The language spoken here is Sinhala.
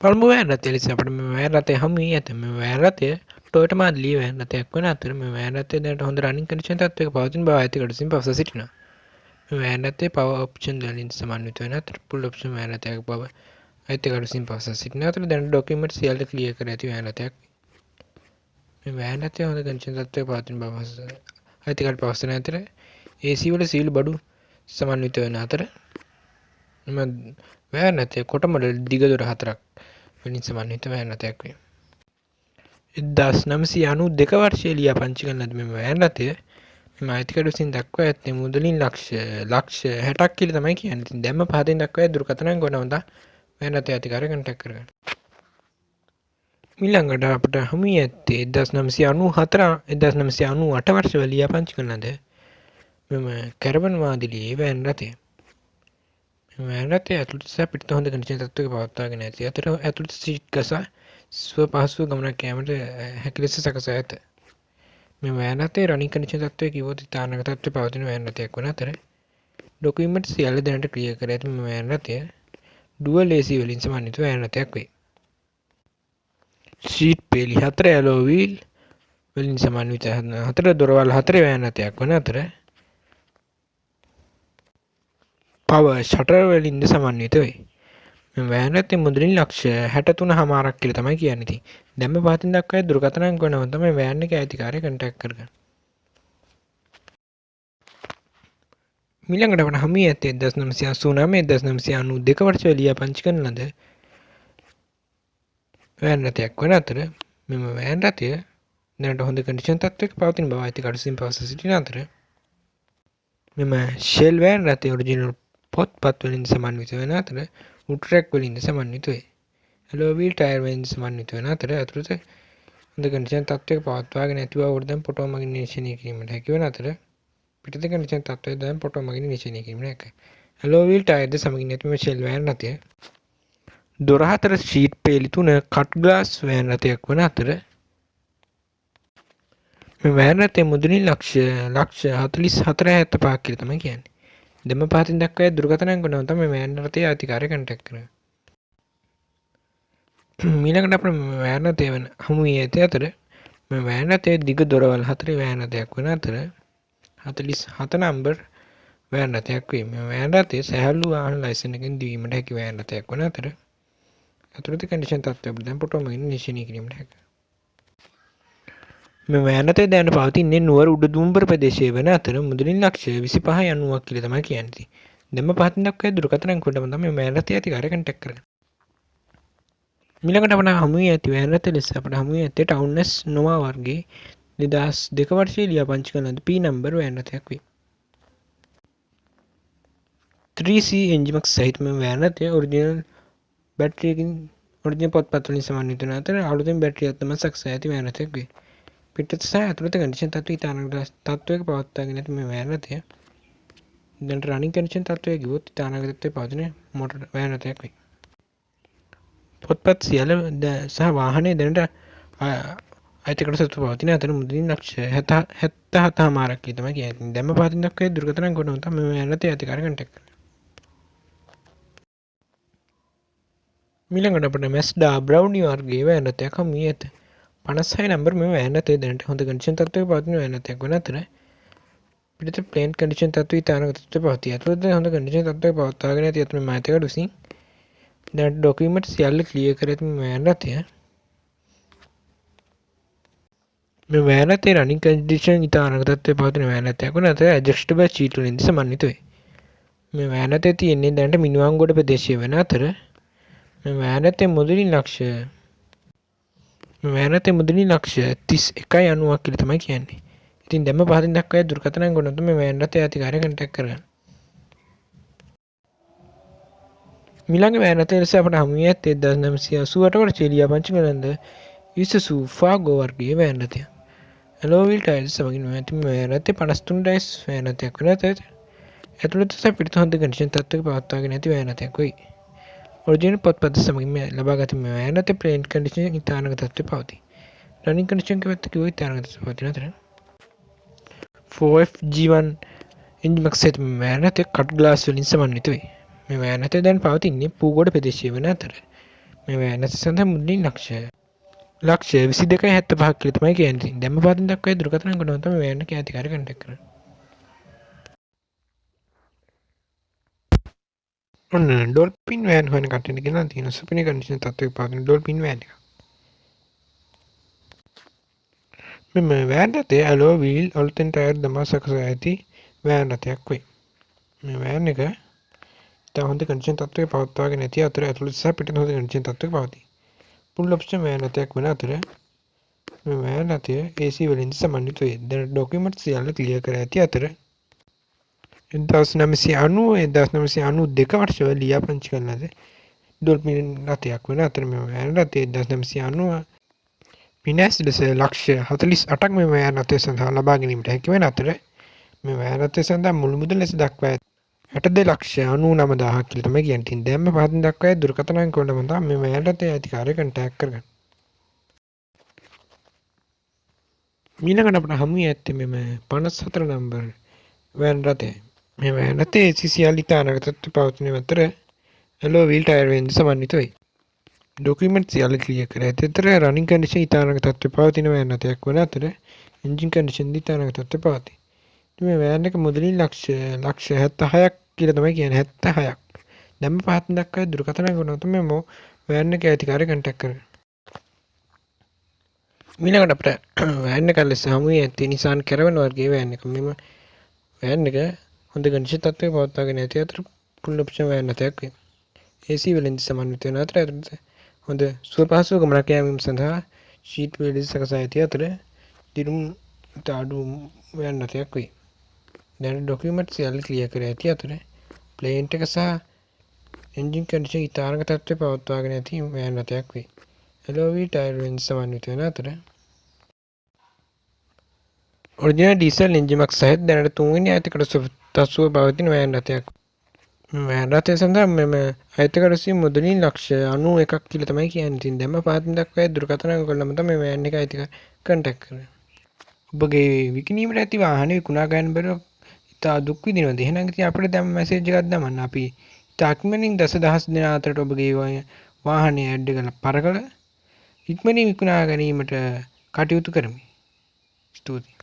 පළමු වෑන් රථය ලෙස අපට මේ වෑන් රථය හමු වී ඇත. මේ වෑන් රථය ටොයෝටා මාඩලී වෑන් රථයක් වන අතර මේ වෑන් රථය දැනට හොඳ රනින් කන්ඩිෂන් තත්ත්වයක පවතින බව අයිතිකරු විසින් පවසා සිටිනවා. මේ වෑන් රථයේ පවර් ඔප්ෂන් වලින් සමන්විත වන අතර ෆුල් ඔප්ෂන් වෑන් රථයක් බව අයිතිකරු විසින් පවසා සිටින අතර දැනට ඩොකියුමන්ට් සියල්ල ක්ලියර් කර ඇති වෑන් රථයක්. මේ වෑන් රථය හොඳ කන්ඩිෂන් තත්ත්වයක පවතින බව අයිතිකරු පවසන අතර AC වල සීළු බඩු සමන්විත වන අතර මෙම වෑන් රථය කොට මොඩල් දිග දොර 4ක් වලින් සමන්විත වෑන් රථයක් වේ. 1992 වර්ෂයේ ලියාපදිංචි කරන ලද මෙම වෑන් රථය මෙම අයිතිකරු විසින් දක්වා ඇත්තේ මුදලින් ලක්ෂ 60ක් කියලා තමයි කියන්නේ. ඉතින් දැම්ම පහතින් දක්වා දුරකථන ගොඩනගා වෑන් රථය අයිතිකාරය කන්ටැක්ට් කරගන්න. ඊළඟට අපට හමු වී ඇත්තේ 1998 වර්ෂවල ලියාපදිංචි කරන ලද මෙම කැරවන් මාදිලියේ වෑන් රථය. මෙම වෑන් රථය ඇතුළත සහ පිටත හොඳ කන්ඩිෂන් තත්ත්වයක පවත්වාගෙන ඇති අතර ඇතුළත සීට් ගසා ස්ව පහසුව ගමනක් යාමට හැකි ලෙස සකසා ඇත. මේ වෑන් රථයේ රනින් කන්ඩිෂන් තත්ත්වය කිව්වොත් ඉතාලක තත්ත්වයේ පවතින වෑන් රථයක් වන අතර ඩොකියුමන්ට් සියල්ල දැනට ක්ලියර් කර ඇති මේ වෑන් රථය ඩුවල් AC වලින් සමන්විත වෑන් රථයක් වේ. සීට් පේලි 4 ඇලෝ වීල් වලින් සමන්විත 4 දොරවල් 4 වෑන් රථයක් වන අතර පවර් ෂටර් වලින්ද සමන්විත වේ. මේ වෑන් රථයේ මුදලින් ලක්ෂ 63 කියලා තමයි කියන්නේ. ඉතින් දැම්ම පහතින් දක්වා දුරකථන අංක ගණනව තමයි වෑන් එකේ අයිතිකාරය කන්ටැක්ට් කරගන්න. ඊළඟට අපට හමු වී ඇත්තේ 1989 වර්ෂවල ලියාපදිංචි කරන ලද වෑන් රථයක් වන අතර මෙම වෑන් රථය දැනට හොඳ කන්ඩිෂන් තත්ත්වයක පවතින බව අයිතිකරු විසින් පවසා සිටින අතර මෙම ෂෙල් වෑන් රථය ඔරිජිනල් පොත්පත් වලින් සමන්විත වන අතර උඩ්රැක් වලින්ද සමන්විත වේ. ඇලෝ වීල් ටයර් වලින් සමන්විත වන අතර ඇතුළත හොඳ කන්ඩිෂන් තත්ත්වයක පවත්වාගෙන ඇති බව උඩ දැන් ෆොටෝ මගින් නිරීක්ෂණය කිරීමට හැකි වන අතර පිටත කන්ඩිෂන් තත්ත්වය දැන් ෆොටෝ මගින් නිරීක්ෂණය කිරීමට හැකියි. ඇලෝ වීල් ටයර්ද සමගින් ඇති මේ ෂෙල් වෑන් රථය දොර 4 සීට් පේලි 3 කට් ග්ලාස් වෑන් රථයක් වන අතර මේ වෑන් රථයේ මුදලින් ලක්ෂ 44.75 කියලා තමයි කියන්නේ. දෙම පහතින් දක්වා දුරකථන අංක ගණනව තමයි වෑන් රථයේ අයිතිකාරය කන්ටැක්ට් කරන්නේ. ඊළඟට අපේ වෑන් රථය වෙන හමු වී ඇති අතර මේ වෑන් රථයේ දිග දොරවල් 4 වෑන් රථයක් වන අතර 47 නම්බර් වෑන් රථයක් වේ. මේ වෑන් රථය සැහැල්ලු වාහන ලයිසන් එකකින් දීමට හැකි වෑන් රථයක් වන අතර ඇතුළත කන්ඩිෂන් තත්ත්වය දැන් ෆොටෝ මගින් නිරීක්ෂණය කිරීමට හැකියි. මේ වෑන් රථය දැන් පවතින්නේ නුවර උඩ දුම්බර ප්‍රදේශයේ වන අතර මුදලින් ලක්ෂ 25.90ක් කියලා තමයි කියන්නේ. දෙම පහතින් දක්වා දුරකථන අංක කොටම තමයි මේ වෑන් රථය අයිතිකාරය කන්ටැක්ට් කරගන්න. ඊළඟට අපට හමු වී ඇති වෑන් රථය ලෙස අපට හමු වී ඇත්තේ ටවුන්ස් නොවා වර්ගයේ 2002 වර්ෂයේ ලියාපදිංචි කරන ලද P නම්බර් වෑන් රථයක් වේ. 3C එන්ජිමක් සහිත මේ වෑන් රථය ඔරිජිනල් බැටරියකින් ඔරිජිනල් පොත්පත් වලින් සමන්විත වන අතර අලුතෙන් බැටරියක් තමයි සකසා ඇති වෑන් රථයක් වේ. පිටත සහ ඇතුළත කන්ඩිෂන් තත්ත්වය ඉතාලක තත්ත්වයක පවත්වාගෙන ඇති මේ වෑන් රථය දැන් රනින් කන්ඩිෂන් තත්ත්වයේ ගියොත් ඉතාලක තත්ත්වයේ පවතින මොටර් වෑන් රථයක් වේ. පොත්පත් සියල්ල සහ වාහනය දැනට අයිතිකරු සතු පවතින අතර මුදලින් ලක්ෂ 77.5ක් කියලා තමයි කියන්නේ. දැම්ම පහතින් දක්වා දුරකථන අංක ගණනව තමයි මේ වෑන් රථයේ අයිතිකාරය කන්ටැක්ට් කරන්නේ. ඊළඟට අපිට මැස්ඩා බ්‍රවුනි වර්ගයේ වෑන් රථයක් හමු වී ඇත. 56 නම්බර් මේ වෑන් රථය දැනට හොඳ කන්ඩිෂන් තත්ත්වයක පවතින වෑන් රථයක් වන අතර පිටත ප්ලේන් කන්ඩිෂන් තත්ත්වය ඉතාලක තත්ත්වයක පවතී. ඇතුළත හොඳ කන්ඩිෂන් තත්ත්වයක පවත්වාගෙන ඇති අතර මේ අයිතිකරු විසින් දැනට ඩොකියුමන්ට් සියල්ල ක්ලියර් කර ඇති මේ වෑන් රථය මේ වෑන් රථයේ රනින් කන්ඩිෂන් ඉතාලක තත්ත්වයක පවතින වෑන් රථයක් වන අතර ඇඩ්ජස්ටබල් සීට් වලින් සමන්විත වේ. මේ වෑන් රථය තියෙන්නේ දැනට මිනුවන්ගොඩ ප්‍රදේශයේ වන අතර මේ වෑන් රථයේ මුදලින් ලක්ෂ 31.90ක් කියලා තමයි කියන්නේ. ඉතින් දැම්ම පහතින් දක්වා දුරකථන අංක ගණනව තමයි වෑන් රථයේ අයිතිකාරය කන්ටැක්ට් කරගන්න. ඊළඟ වෑන් රථය ලෙස අපට හමු වී ඇත්තේ 1988 වර්ෂයේ ලියාපදිංචි කරන ලද ඉසුසු ෆාගෝ වර්ගයේ වෑන් රථය. ඇලෝ වීල් ටයර් සමගින් ඇති මේ වෑන් රථය 53 ඩයිස් වෑන් රථයක් වන අතර ඇතුළත සහ පිටත හොඳ කන්ඩිෂන් තත්ත්වයක පවත්වාගෙන ඇති වෑන් රථයක් වෙයි. ඔරිජිනල් පොත්පත් සමගින් ලබාගත් මේ වෑන් රථයේ ප්ලේන් කන්ඩිෂන් ඉතාලක තත්ත්වයේ පවතී. රනින් කන්ඩිෂන් කවත්ත කිව්වොත් ඉතාලක තත්ත්වයේ පවතින අතර 4FG1 එන්ජිමක් සහිත මේ වෑන් රථය කට් ග්ලාස් වලින් සමන්විත වේ. මේ වෑන් රථය දැන් පවතින්නේ පූගොඩ ප්‍රදේශයේ වන අතර මේ වෑනත සඳහා මුදලින් ලක්ෂ 22.75 කියලා තමයි කියන්නේ. දැම්ම පාතින් දක්වා දුරකථන අංකවල තමයි වෑන් එකේ අධිකාරිය කන්ටැක්ට් කරන්නේ. ඔන්න ඩොල්ෆින් වෑන් හොයන කට්ටියට ගෙනල්ලා තියෙන සුපිරි කන්ඩිෂන් තත්ත්වයක පවතින ඩොල්ෆින් වෑන් එක. මෙම වෑන් රථය ඇලෝ වීල් අලුතෙන් ටයර් දමා සකසා ඇති වෑන් රථයක් වේ. මේ වෑන් එක ඉතා හොඳ කන්ඩිෂන් තත්ත්වයක පවත්වාගෙන ඇති අතර ඇතුළත සහ පිටත හොඳ කන්ඩිෂන් තත්ත්වයක පවතී. ෆුල් ඔප්ෂන් වෑන් රථයක් වන අතර මේ වෑන් රථය AC වලින් සමන්විත වේ. දැන් ඩොකියුමන්ට් සියල්ල ක්ලියර් කර ඇති අතර 1992 වර්ෂවල ලියාපදිංචි කරන ලද ඩොල්ෆින් රථයක් වන අතර මේ වෑන් රථය 1990 පිනැස් ලෙස ලක්ෂ 48ක් මේ වෑන් රථය සඳහා ලබා ගැනීමට හැකි වන අතර මේ වෑන් රථය සඳහා මුළු මුදල ලෙස දක්වා 62,99,000ක් කියලා තමයි කියන්නේ. ඉතින් දැන්ම පහතින් දක්වා දුරකථන අංක වලම තමයි මේ වෑන් රථයේ අධිකාරිය කන්ටැක්ට් කරගන්න. ඊළඟට අපිට හමු වී ඇත්තේ මෙම 54 නම්බර් වෑන් රථය. මේ වෑන් රථයේ සිසිල් ඉතානක තත්ත්වයේ පවතින අතර ඇලෝ වීල් ටයර් වලින් සමන්විත වේ. ඩොකියුමන්ට් සියල්ල ක්ලියර් කර ඇති අතර රනින් කන්ඩිෂන් ඉතානක තත්ත්වයේ පවතින වෑන් රථයක් වන අතර එන්ජින් කන්ඩිෂන් ඉතානක තත්ත්වයේ පවතී. මේ වෑන් එක මුදලින් ලක්ෂ 76ක් කියලා තමයි කියන්නේ 76ක්. දැම්ම පහතින් දක්වා දුරකථන අංක වල තමයි මේ වෑන් එකේ අධිකාරිය කන්ටැක්ට් කරගන්න. ඊළඟට අපිට වෑන් එක ලෙස හමු වී ඇත්තේ Nissan Caravan වර්ගයේ වෑන් එක. මෙම වෑන් එක හොඳ කන්ඩිෂන් තත්ත්වයක පවත්වාගෙන ඇති අතර ෆුල් ඔප්ෂන් වෑන් රථයක් වේ. AC වලින් සමන්විත වන අතර හොඳ සුවපහසු ගමනක් යාමීම සඳහා ෂීට් වේල් සකසා ඇති අතර දිනුම් අඩු වෑන් රථයක් වේ. දැන් ඩොකියුමන්ට් සියල්ල ක්ලියර් කර ඇති අතර ප්ලේන්ට් එක සහ එන්ජින් කන්ඩිෂන් ඉතාලක තත්ත්වයේ පවත්වාගෙන ඇති වෑන් රථයක් වේ. ඇලෝ වීල් ටයර් වලින් සමන්විත වන අතර ඔරිජිනල් ඩීසල් එන්ජිමක් සහිත දැනට 3 වෙනි අයිතිකඩ තසුව පවතින වෑන් රථයක්. වෑන් රථය සඳහා මෙම අයිතිකඩ සීම මුදලින් ලක්ෂ 91ක් කියලා තමයි කියන්නේ. ඉතින් දැම්ම පහතින් දක්වා දුරකථන අංක වලම තමයි වෑන් එක අයිතිකඩ කන්ටැක්ට් කරන්නේ. ඔබගේ විකිණීමට ඇති වාහනේ විකුණා ගන්න බැරුව ඉතා දුක් විඳිනවද? එහෙනම් ඉතින් අපිට දැන් මැසේජ් එකක් දාන්න. අපි ඉතා ඉක්මනින් දසදහස් දෙනා අතරට ඔබගේ වාහනේ ඇඩ් එක පරකල ඉක්මනින් විකුණා ගැනීමට කටයුතු කරමි. ස්තුතියි.